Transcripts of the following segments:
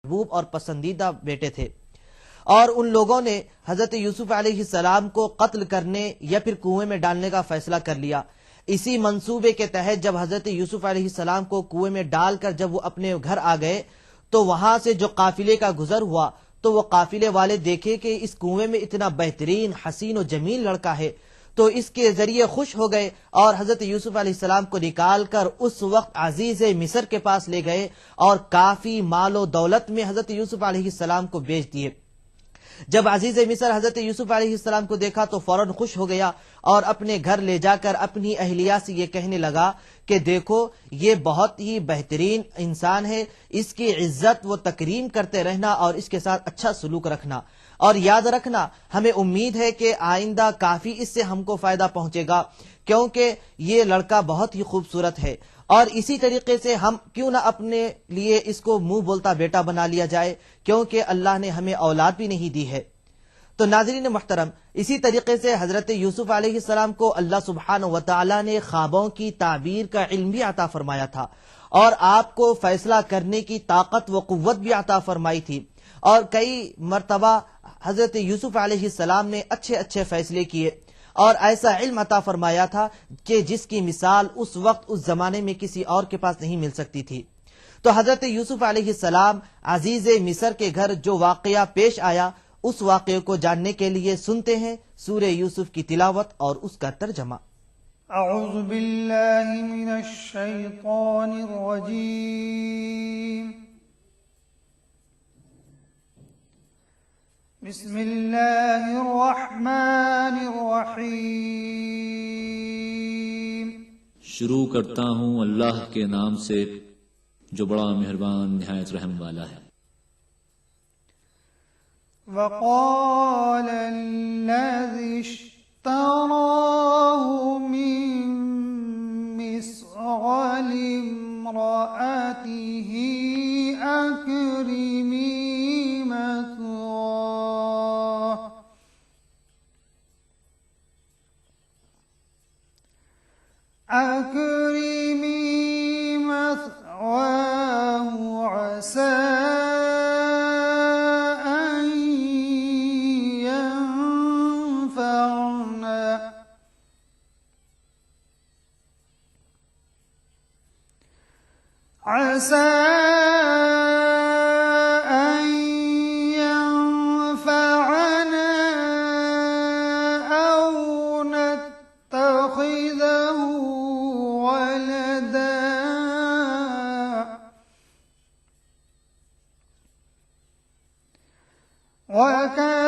محبوب اور پسندیدہ بیٹے تھے، اور ان لوگوں نے حضرت یوسف علیہ السلام کو قتل کرنے یا پھر کنویں میں ڈالنے کا فیصلہ کر لیا۔ اسی منصوبے کے تحت جب حضرت یوسف علیہ السلام کو کنویں میں ڈال کر جب وہ اپنے گھر آ گئے تو وہاں سے جو قافلے کا گزر ہوا تو وہ قافلے والے دیکھے کہ اس کنویں میں اتنا بہترین حسین و جمیل لڑکا ہے، تو اس کے ذریعے خوش ہو گئے اور حضرت یوسف علیہ السلام کو نکال کر اس وقت عزیز مصر کے پاس لے گئے اور کافی مال و دولت میں حضرت یوسف علیہ السلام کو بیچ دیے۔ جب عزیز مصر حضرت یوسف علیہ السلام کو دیکھا تو فوراً خوش ہو گیا اور اپنے گھر لے جا کر اپنی اہلیہ سے یہ کہنے لگا کہ دیکھو یہ بہت ہی بہترین انسان ہے، اس کی عزت و تکریم کرتے رہنا اور اس کے ساتھ اچھا سلوک رکھنا، اور یاد رکھنا ہمیں امید ہے کہ آئندہ کافی اس سے ہم کو فائدہ پہنچے گا، کیونکہ یہ لڑکا بہت ہی خوبصورت ہے، اور اسی طریقے سے ہم کیوں نہ اپنے لیے اس کو منہ بولتا بیٹا بنا لیا جائے، کیونکہ اللہ نے ہمیں اولاد بھی نہیں دی ہے۔ تو ناظرین محترم، اسی طریقے سے حضرت یوسف علیہ السلام کو اللہ سبحانہ و تعالی نے خوابوں کی تعبیر کا علم بھی عطا فرمایا تھا، اور آپ کو فیصلہ کرنے کی طاقت و قوت بھی عطا فرمائی تھی، اور کئی مرتبہ حضرت یوسف علیہ السلام نے اچھے اچھے فیصلے کیے، اور ایسا علم عطا فرمایا تھا کہ جس کی مثال اس وقت اس زمانے میں کسی اور کے پاس نہیں مل سکتی تھی۔ تو حضرت یوسف علیہ السلام عزیز مصر کے گھر جو واقعہ پیش آیا، اس واقعے کو جاننے کے لیے سنتے ہیں سورہ یوسف کی تلاوت اور اس کا ترجمہ۔ اعوذ باللہ من الشیطان الرجیم، بسم اللہ الرحمن الرحیم۔ شروع کرتا ہوں اللہ کے نام سے جو بڑا مہربان نہایت رحم والا ہے۔ وقال الذي اشتراه من مصر لامرأته أكرمي مثواه عسى أن ينفعنا أو نتخذه ولدا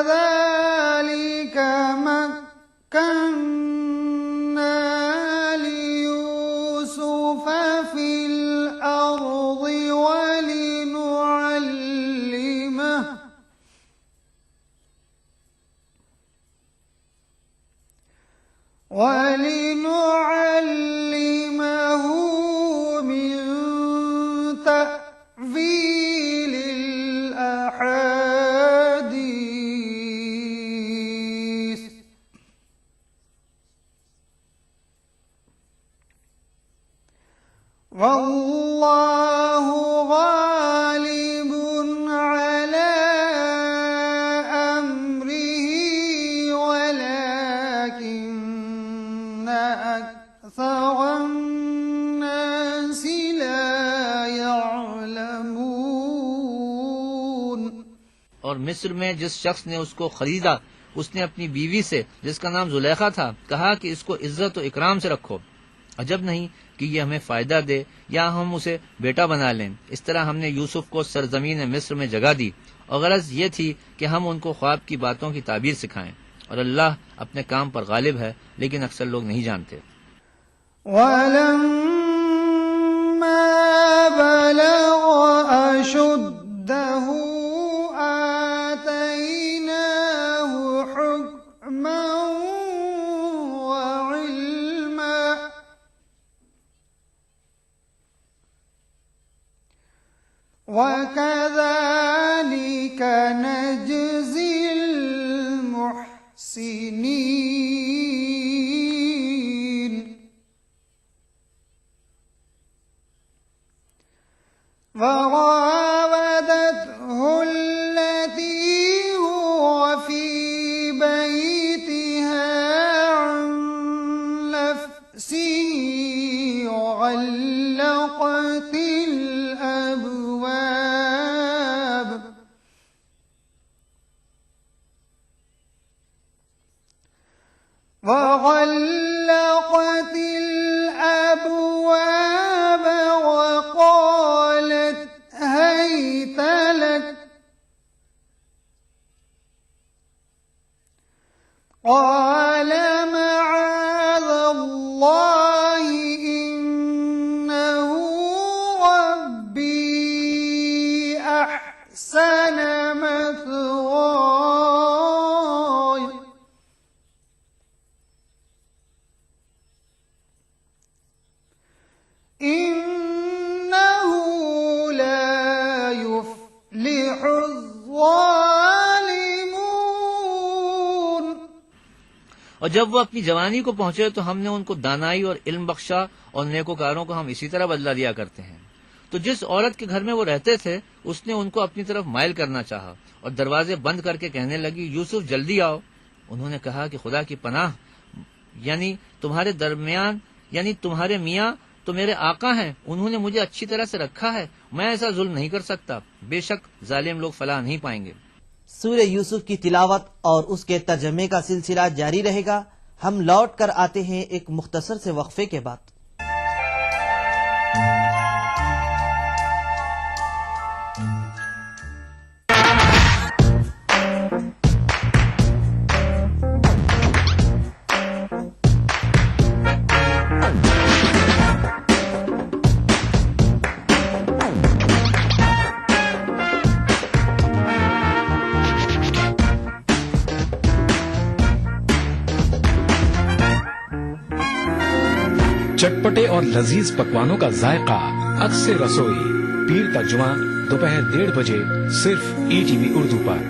وكذلك مكنا ليوسف في الأرض ولنعلمه من تأويل الأحاديث والله غالب على أمره ولكن أكثر الناس لا يعلمون۔ اور مصر میں جس شخص نے اس کو خریدا اس نے اپنی بیوی سے جس کا نام زلیخا تھا کہا کہ اس کو عزت و اکرام سے رکھو، عجب نہیں کہ یہ ہمیں فائدہ دے یا ہم اسے بیٹا بنا لیں۔ اس طرح ہم نے یوسف کو سرزمین مصر میں جگہ دی، اور غرض یہ تھی کہ ہم ان کو خواب کی باتوں کی تعبیر سکھائیں، اور اللہ اپنے کام پر غالب ہے لیکن اکثر لوگ نہیں جانتے۔ وَلَمَّا بَلَغَ أَشُدَّهُ آتَيْنَاهُ حُكْمًا وَعِلْمًا وَكَذَلِكَ نَجْزِي الْمُحْسِنِينَ۔ وراودته وغلقت الأبواب وقالت هيت لك قال معاذ الله إنه ربي أحسن مثواي إنه لا يفلح الظالمون. اور جب وہ اپنی جوانی کو پہنچے تو ہم نے ان کو دانائی اور علم بخشا، اور نیکوکاروں کو ہم اسی طرح بدلہ دیا کرتے ہیں. تو جس عورت کے گھر میں وہ رہتے تھے اس نے ان کو اپنی طرف مائل کرنا چاہا اور دروازے بند کر کے کہنے لگی یوسف جلدی آؤ. انہوں نے کہا کہ خدا کی پناہ، یعنی تمہارے درمیان، یعنی تمہارے میاں تو میرے آقا ہیں، انہوں نے مجھے اچھی طرح سے رکھا ہے، میں ایسا ظلم نہیں کر سکتا. بے شک ظالم لوگ فلاح نہیں پائیں گے. سورہ یوسف کی تلاوت اور اس کے ترجمے کا سلسلہ جاری رہے گا. ہم لوٹ کر آتے ہیں ایک مختصر سے وقفے کے بعد. چٹپٹے اور لذیذ پکوانوں کا ذائقہ اکثر رسوئی پیر کا جمعہ دوپہر 1:30 بجے صرف ETV اردو پر.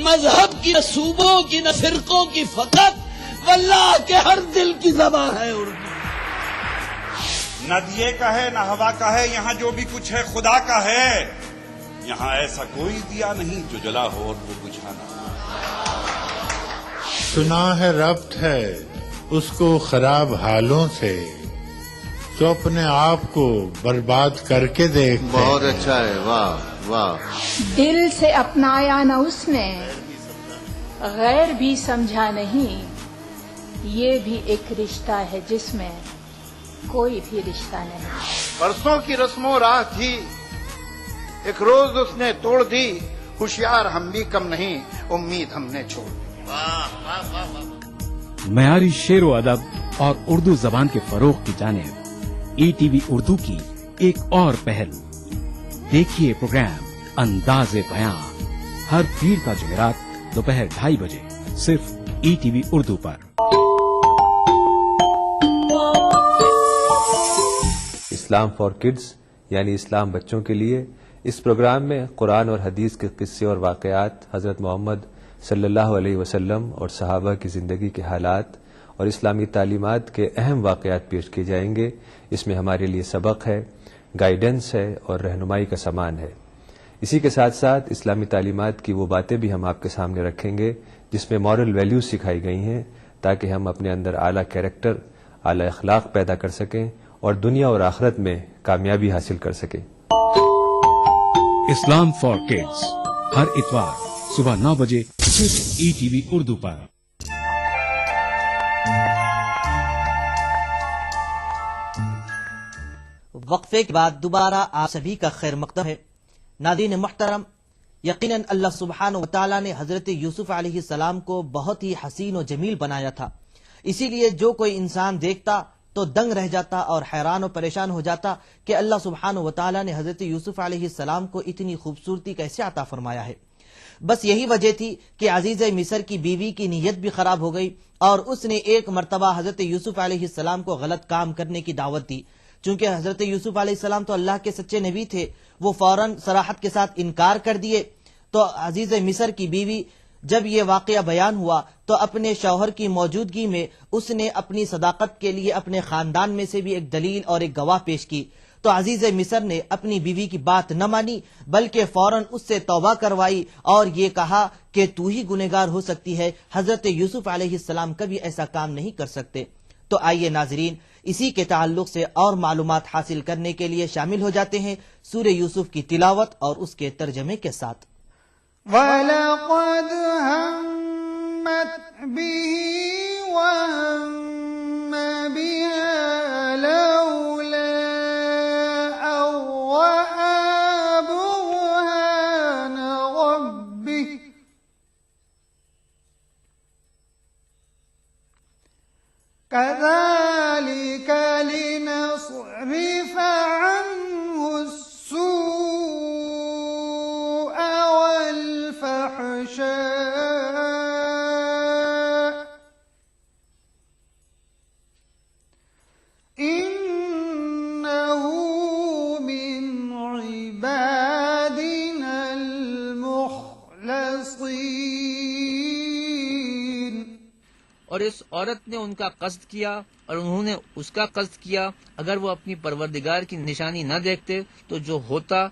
مذہب کی نہ صوبوں کی نہ فرقوں کی فقط واللہ کے ہر دل کی زبان ہے اردو. نہ دیے کا ہے نہ ہوا کا ہے، یہاں جو بھی کچھ ہے خدا کا ہے. یہاں ایسا کوئی دیا نہیں جو جلا ہو اور وہ بجھانا. سنا ہے ربط ہے اس کو خراب حالوں سے، تو اپنے آپ کو برباد کر کے دیکھ. بہت اچھا ہے، واہ واہ. دل سے اپنایا نہ اس نے، غیر بھی سمجھا نہیں، یہ بھی ایک رشتہ ہے جس میں کوئی بھی رشتہ نہیں. برسوں کی رسم و راہ تھی، ایک روز اس نے توڑ دی. ہوشیار ہم بھی کم نہیں، امید ہم نے چھوڑ دی. معیاری شعر و ادب اور اردو زبان کے فروغ کی جانب ETV اردو کی ایک اور پہل. دیکھیے پروگرام انداز بیان ہر پیر کا جمعرات دوپہر 2:30 بجے صرف ETV Urdu per. Islam for kids یعنی اسلام بچوں کے لیے. اس پروگرام میں قرآن اور حدیث کے قصے اور واقعات، حضرت محمد صلی اللہ علیہ وسلم اور صحابہ کی زندگی کے حالات اور اسلامی تعلیمات کے اہم واقعات پیش کیے جائیں گے. اس میں ہمارے لیے سبق ہے، گائیڈنس ہے اور رہنمائی کا سامان ہے. اسی کے ساتھ ساتھ اسلامی تعلیمات کی وہ باتیں بھی ہم آپ کے سامنے رکھیں گے جس میں مورل ویلیوز سکھائی گئی ہیں، تاکہ ہم اپنے اندر اعلیٰ کیریکٹر، اعلیٰ اخلاق پیدا کر سکیں اور دنیا اور آخرت میں کامیابی حاصل کر سکیں. اسلام فار کڈز ہر اتوار صبح 9 بجے صرف ETV اردو پر. وقفے کے بعد دوبارہ آپ سبھی کا خیر مقدم ہے. ناظرین محترم، یقیناً اللہ سبحانہ و تعالیٰ نے حضرت یوسف علیہ السلام کو بہت ہی حسین و جمیل بنایا تھا. اسی لیے جو کوئی انسان دیکھتا تو دنگ رہ جاتا اور حیران و پریشان ہو جاتا کہ اللہ سبحانہ و تعالیٰ نے حضرت یوسف علیہ السلام کو اتنی خوبصورتی کیسے عطا فرمایا ہے. بس یہی وجہ تھی کہ عزیز مصر کی بیوی کی نیت بھی خراب ہو گئی اور اس نے ایک مرتبہ حضرت یوسف علیہ السلام کو غلط کام کرنے کی دعوت دی. چونکہ حضرت یوسف علیہ السلام تو اللہ کے سچے نبی تھے، وہ فوراً صراحت کے ساتھ انکار کر دیے. تو عزیز مصر کی بیوی جب یہ واقعہ بیان ہوا تو اپنے شوہر کی موجودگی میں اس نے اپنی صداقت کے لیے اپنے خاندان میں سے بھی ایک دلیل اور ایک گواہ پیش کی. تو عزیز مصر نے اپنی بیوی کی بات نہ مانی بلکہ فوراً اس سے توبہ کروائی اور یہ کہا کہ تو ہی گنہگار ہو سکتی ہے، حضرت یوسف علیہ السلام کبھی ایسا کام نہیں کر سکتے. تو آئیے ناظرین اسی کے تعلق سے اور معلومات حاصل کرنے کے لیے شامل ہو جاتے ہیں سورہ یوسف کی تلاوت اور اس کے ترجمے کے ساتھ. وَلَقَدْ هَمَّتْ بِهِ وهم بها لولا أن رأى برهان ربه كذلك لنصرف عنه السوء والفحشاء إنه من عبادنا المخلصين. اور اس عورت نے ان کا قصد کیا اور انہوں نے اس کا قصد کیا. اگر وہ اپنی پروردگار کی نشانی نہ دیکھتے تو جو ہوتا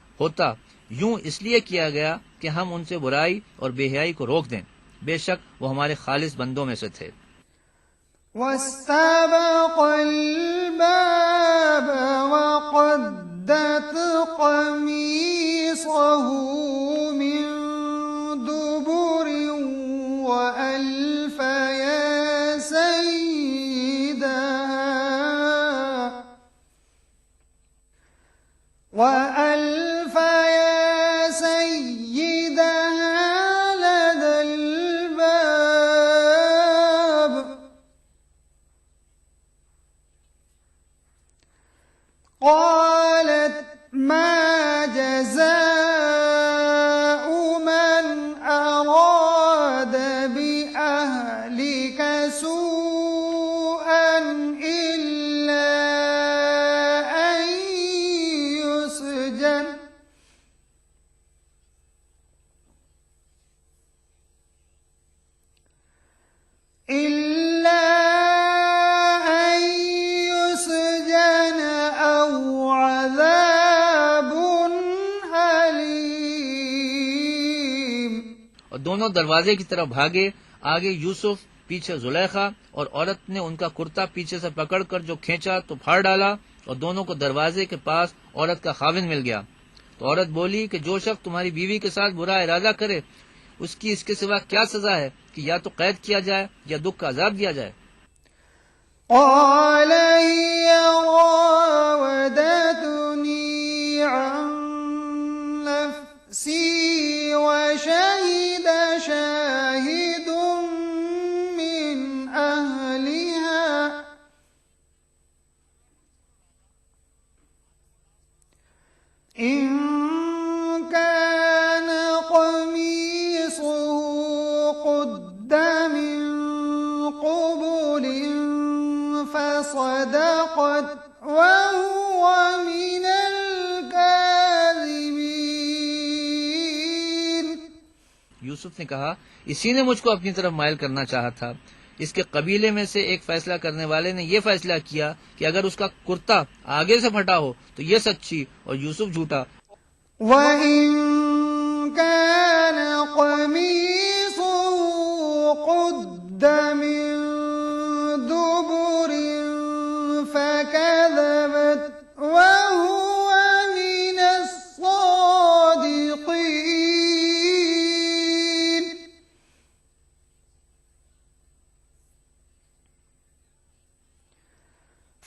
یوں اس لیے کیا گیا کہ ہم ان سے برائی اور بے حیائی کو روک دیں. بے شک وہ ہمارے خالص بندوں میں سے تھے. واستبق الباب وقدت قميصه من دبر وألف يا سيدها لدى الباب قالت ما جزاء من أراد بأهلك سوءا إلا أن يسجن أو عذاب أليم. اور دونوں دروازے کی طرف بھاگے. آگے یوسف، پیچھے زلیخا، اور عورت نے ان کا کرتا پیچھے سے پکڑ کر جو کھینچا تو پھاڑ ڈالا اور دونوں کو دروازے کے پاس عورت کا خاوند مل گیا. تو عورت بولی کہ جو شخص تمہاری بیوی کے ساتھ برا ارادہ کرے اس کی اس کے سوا کیا سزا ہے کہ یا تو قید کیا جائے یا دکھ کا عذاب دیا جائے. قال هي راودتني عن نفسي وشهد شاهد من أهلها إن كان قميصه قد من قبل فصدقت وهو من الكاذبين. یوسف نے کہا اسی نے مجھ کو اپنی طرف مائل کرنا چاہا تھا. اس کے قبیلے میں سے ایک فیصلہ کرنے والے نے یہ فیصلہ کیا کہ اگر اس کا کرتا آگے سے پھٹا ہو تو یہ سچی اور یوسف جھوٹا. وَإِن كَانَ قَمِيصُهُ قُدَّ مِن دُبُرٍ فَكَذَبَتْ وَهُوَ مِنَ الصَّادِقِينَ.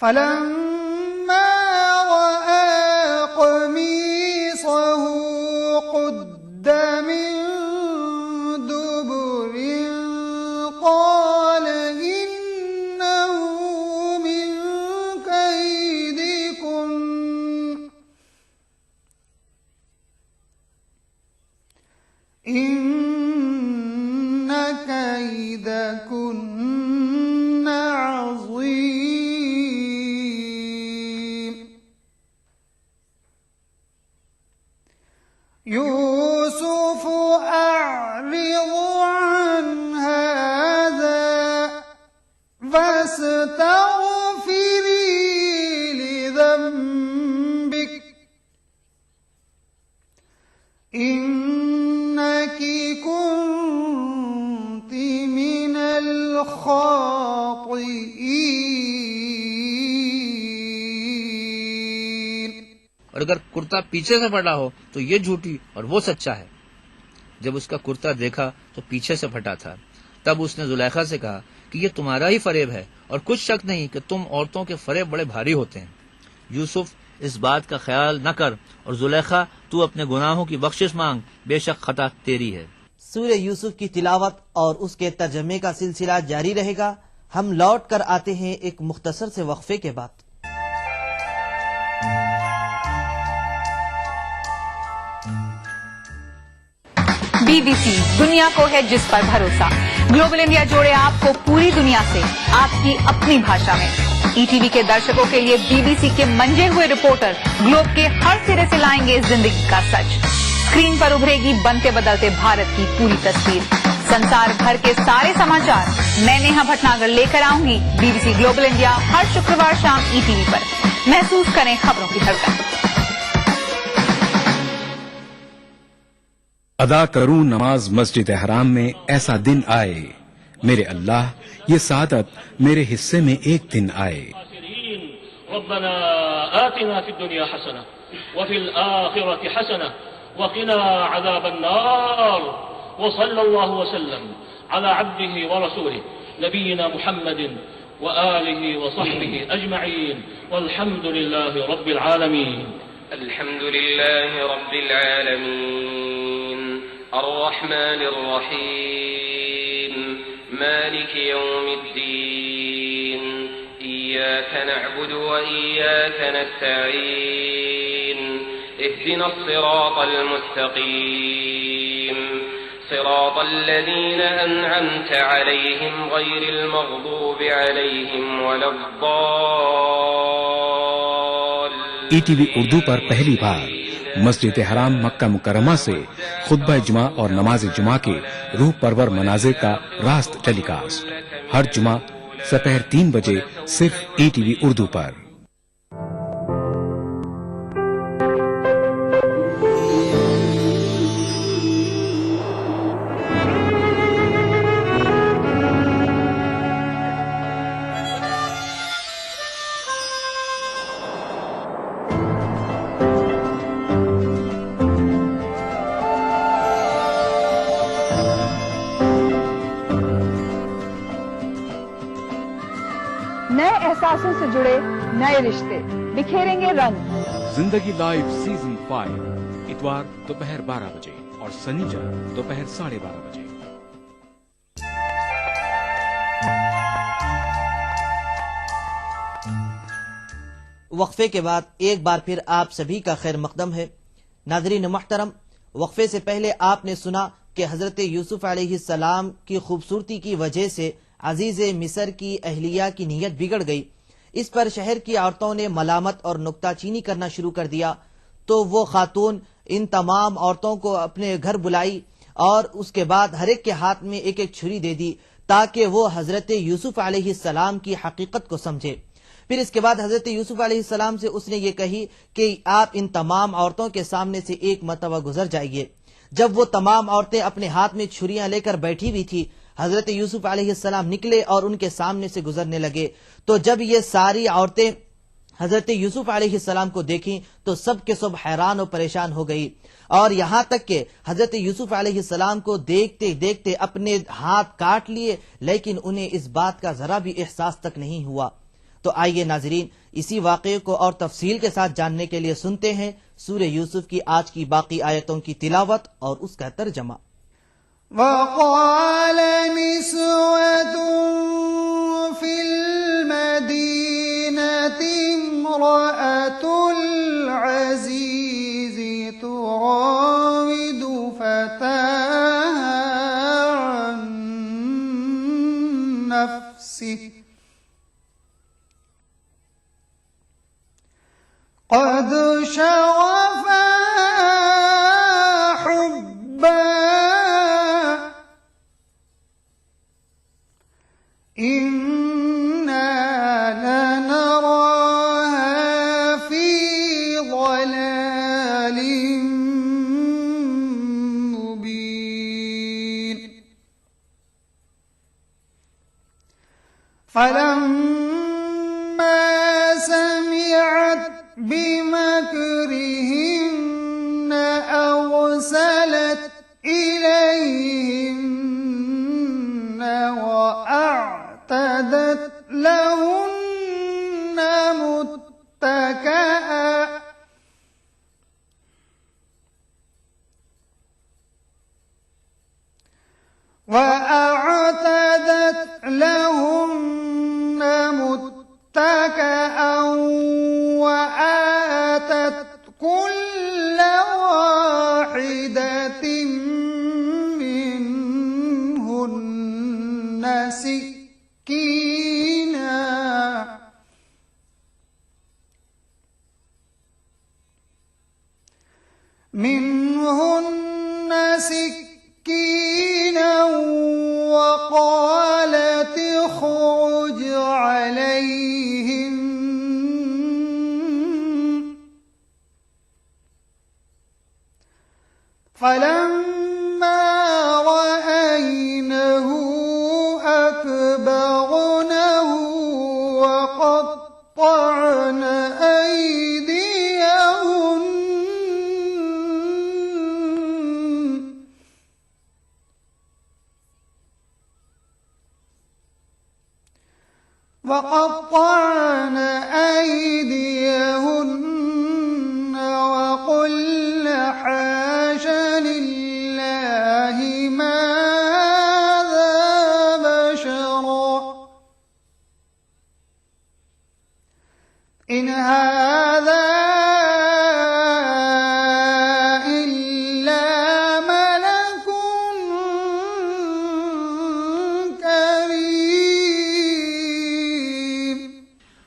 فَلَمَّا رَأَى قَمِيصَهُ قُدَّ مِن دُبُرٍ قَالَ إِنَّهُ مِن كَيْدِكُنَّ إِنَّ كَيْدَكُنَّ عَظِيمٌ. يوسف أعرض عن هذا واستغفري لذنبك إنك كنت من الخاطئين. اور اگر کرتا پیچھے سے پھٹا ہو تو یہ جھوٹی اور وہ سچا ہے. جب اس کا کرتا دیکھا تو پیچھے سے پھٹا تھا. تب اس نے زلیخا سے کہا کہ یہ تمہارا ہی فریب ہے اور کچھ شک نہیں کہ تم عورتوں کے فریب بڑے بھاری ہوتے ہیں۔ یوسف اس بات کا خیال نہ کر اور زلیخا تو اپنے گناہوں کی بخشش مانگ، بے شک خطا تیری ہے۔ سورہ یوسف کی تلاوت اور اس کے ترجمے کا سلسلہ جاری رہے گا۔ ہم لوٹ کر آتے ہیں ایک مختصر سے وقفے کے بعد۔ BBC دنیا کو ہے جس پر بھروسہ۔ گلوبل انڈیا جوڑے آپ کو پوری دنیا سے آپ کی اپنی بھاشا میں۔ ETV کے درشکوں کے لیے BBC کے منجے ہوئے رپورٹر گلوب کے ہر سرے سے لائیں گے زندگی کا سچ۔ اسکرین پر ابھرے گی بنتے بدلتے بھارت کی پوری تصویر۔ سنسار بھر کے سارے سماچار میں نیہا بھٹناگر لے کر آؤں گی BBC گلوبل انڈیا ہر شکروار شام ETV پر۔ محسوس کریں خبروں کی دھڑکن۔ ادا کروں نماز مسجد حرام میں ایسا دن آئے، میرے اللہ یہ سعادت میرے حصے میں ایک دن آئے۔ ربنا آتنا في الدنيا حسنة وفي الآخرة حسنة وقنا عذاب النار وصلى الله وسلم على عبده ورسوله نبينا محمد وآله وصحبه أجمعين والحمد لله رب العالمين. الحمد لله رب العالمين الرحمن الرحيم مالك يوم الدين إياك نعبد وإياك نستعين اهدنا الصراط المستقيم صراط الذين أنعمت عليهم غير المغضوب عليهم ولا الضالين. ETV اردو پر پہلی بار مسجد حرام مکہ مکرمہ سے خطبہ جمعہ اور نماز جمعہ کے روح پرور مناظر کا راست ٹیلی کاسٹ ہر جمعہ دوپہر 3 بجے صرف ETV اردو پر۔ نئے احساسوں سے جڑے نئے رشتے بکھیریں گے رنگ۔ زندگی لائیو سیزن 5 اتوار دوپہر 12 بجے اور سنیچر دوپہر 12:30 بجے۔ وقفے کے بعد ایک بار پھر آپ سبھی کا خیر مقدم ہے۔ ناظرین محترم، وقفے سے پہلے آپ نے سنا کہ حضرت یوسف علیہ السلام کی خوبصورتی کی وجہ سے عزیز مصر کی اہلیہ کی نیت بگڑ گئی۔ اس پر شہر کی عورتوں نے ملامت اور نکتہ چینی کرنا شروع کر دیا، تو وہ خاتون ان تمام عورتوں کو اپنے گھر بلائی اور اس کے بعد ہر ایک کے ہاتھ میں ایک ایک چھری دے دی تاکہ وہ حضرت یوسف علیہ السلام کی حقیقت کو سمجھے۔ پھر اس کے بعد حضرت یوسف علیہ السلام سے اس نے یہ کہی کہ آپ ان تمام عورتوں کے سامنے سے ایک مرتبہ گزر جائیے۔ جب وہ تمام عورتیں اپنے ہاتھ میں چھریاں لے کر بیٹھی ہوئی تھی، حضرت یوسف علیہ السلام نکلے اور ان کے سامنے سے گزرنے لگے۔ تو جب یہ ساری عورتیں حضرت یوسف علیہ السلام کو دیکھیں تو سب کے سب حیران و پریشان ہو گئی، اور یہاں تک کہ حضرت یوسف علیہ السلام کو دیکھتے دیکھتے اپنے ہاتھ کاٹ لیے، لیکن انہیں اس بات کا ذرا بھی احساس تک نہیں ہوا۔ تو آئیے ناظرین، اسی واقعے کو اور تفصیل کے ساتھ جاننے کے لیے سنتے ہیں سورہ یوسف کی آج کی باقی آیتوں کی تلاوت اور اس کا ترجمہ۔ وقال نسوة في المدينة امرأة العزيز تراود فتاها عن نفسه قد شغفها حبا إنا لنراها في ضلال مبين فلما سمعت بمكرهن أرسلت إليهن وأعتدت لهن متكئا وآتت كل واحدة منهن سكينا وقالت اخرج عليهم فلما رأينه أكبرنه وقطعن أيديهن وقلن حاش لله ما هذا بشرا إن هذا إلا ملك كريم।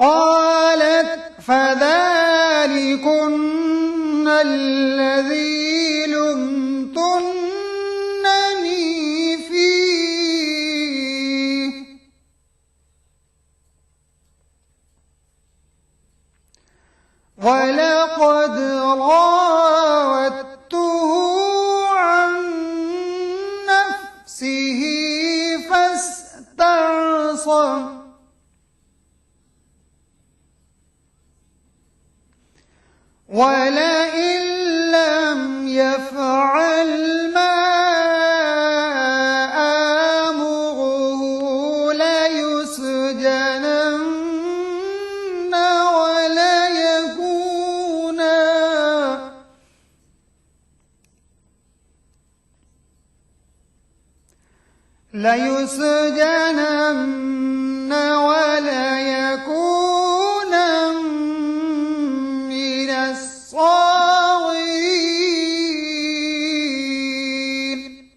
قالت فذلكن الذي لمتنني فيه ولقد راودته عن نفسه فاستعصم ولئن لم يفعل ما آمره ليسجنن وليكون من الصاغرين।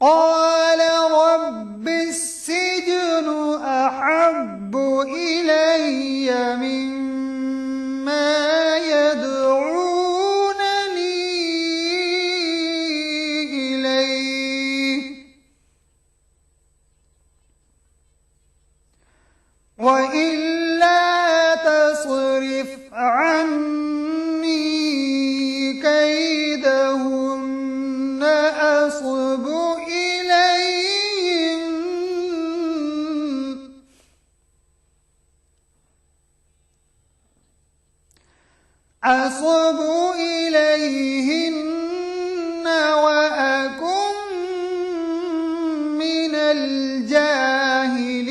قال رب السجن أحب إلي مما يدعونني إليه وإلا تصرف عني كيدهن أصب إليهن وأكن من الجاهلين।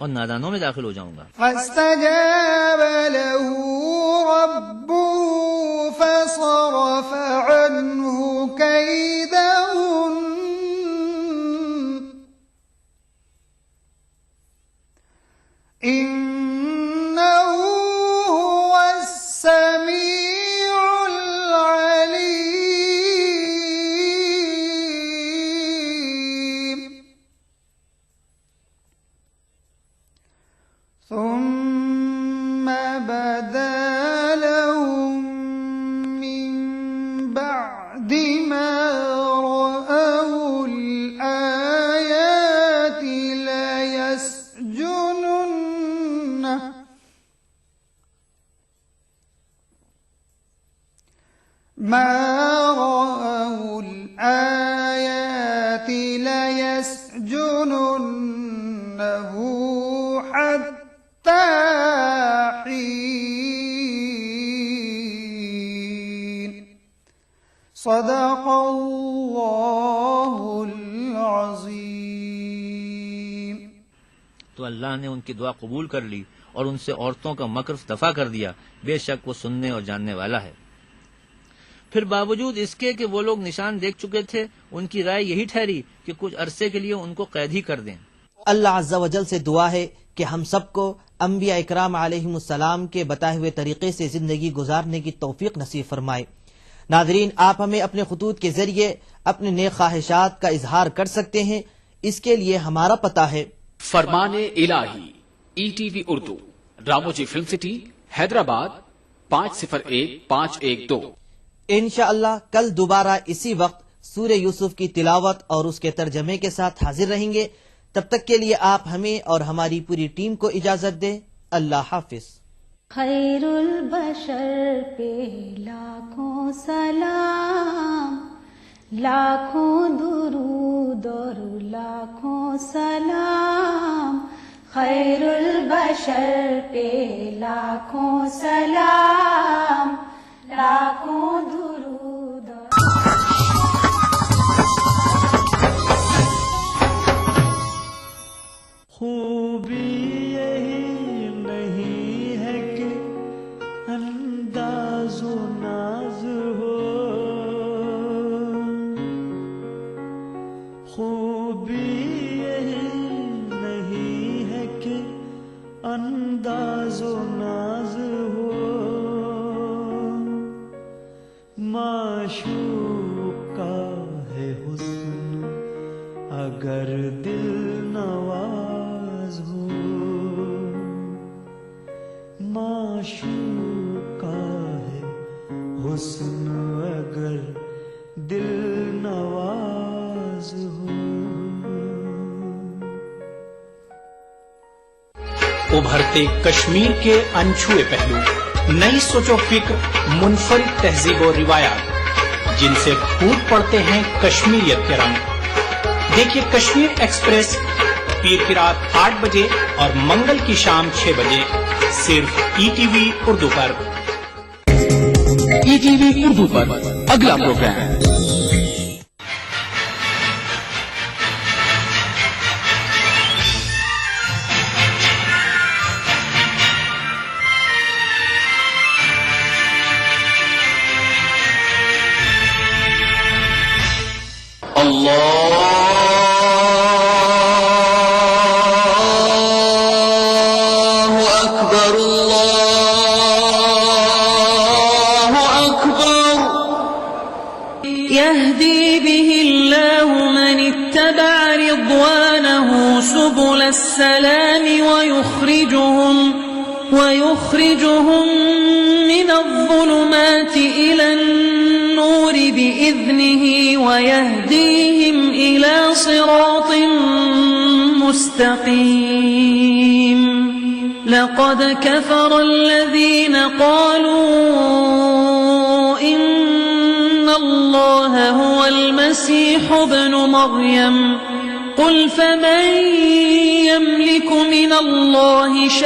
اور نادانوں میں داخل ہو جاؤں گا۔ فاستجاب له ربه فصرف عنه كيدهن إنه هو السميع العليم ثم بدا لهم من بعد ما رأوا الآيات ليسجننه حتى حين صدق الله العظيم۔ تو اللہ نے ان کی دعا قبول کر لی اور ان سے عورتوں کا مکر دفع کر دیا، بے شک وہ سننے اور جاننے والا ہے۔ پھر باوجود اس کے کہ وہ لوگ نشان دیکھ چکے تھے، ان کی رائے یہی ٹھہری کہ کچھ عرصے کے لیے ان کو قید ہی کر دیں۔ اللہ عز و جل سے دعا ہے کہ ہم سب کو انبیاء اکرام علیہم السلام کے بتائے ہوئے طریقے سے زندگی گزارنے کی توفیق نصیب فرمائے۔ ناظرین، آپ ہمیں اپنے خطوط کے ذریعے اپنے نیک خواہشات کا اظہار کر سکتے ہیں۔ اس کے لیے ہمارا پتہ ہے فرمان الہی، ETV Urdu, Ramoji film city, Hyderabad 501512۔ انشاءاللہ کل دوبارہ اسی وقت سورہ یوسف کی تلاوت اور اس کے ترجمے کے ساتھ حاضر رہیں گے۔ تب تک کے لیے آپ ہمیں اور ہماری پوری ٹیم کو اجازت دیں۔ اللہ حافظ۔ خیر البشر پہ لاکھوں سلام، لاکھوں درود اور لاکھوں سلام، خیر البشر پہ لاکھوں سلام، لاکھوں درود اور خوبی یہی نہیں ہے کہ انداز و ناز ہو، خوبی یہی نہیں ہے کہ انداز و ناز ہو، معشوق کا ہے حسن اگر دل نواز ہو، معشوق کا ہے حسن اگر دل نواز ہو۔ ابھرتے کشمیر کے انچھوئے پہلو، نئی سوچ و فکر، منفرد تہذیب و روایات جن سے پھوٹ پڑتے ہیں کشمیریت کے رنگ۔ دیکھیے کشمیر ایکسپریس پیر کی رات 8 بجے اور منگل کی شام 6 بجے صرف ETV اردو پر۔ ETV اردو پر اگلا پروگرام يهدي به الله من اتبع رضوانه سبل السلام ويخرجهم من الظلمات إلى النور بإذنه ويهديهم إلى صراط مستقيم لقد كفر الذين قالوا إن الله هو المسيح ابن مريم قل فمن يملك من الله شيئا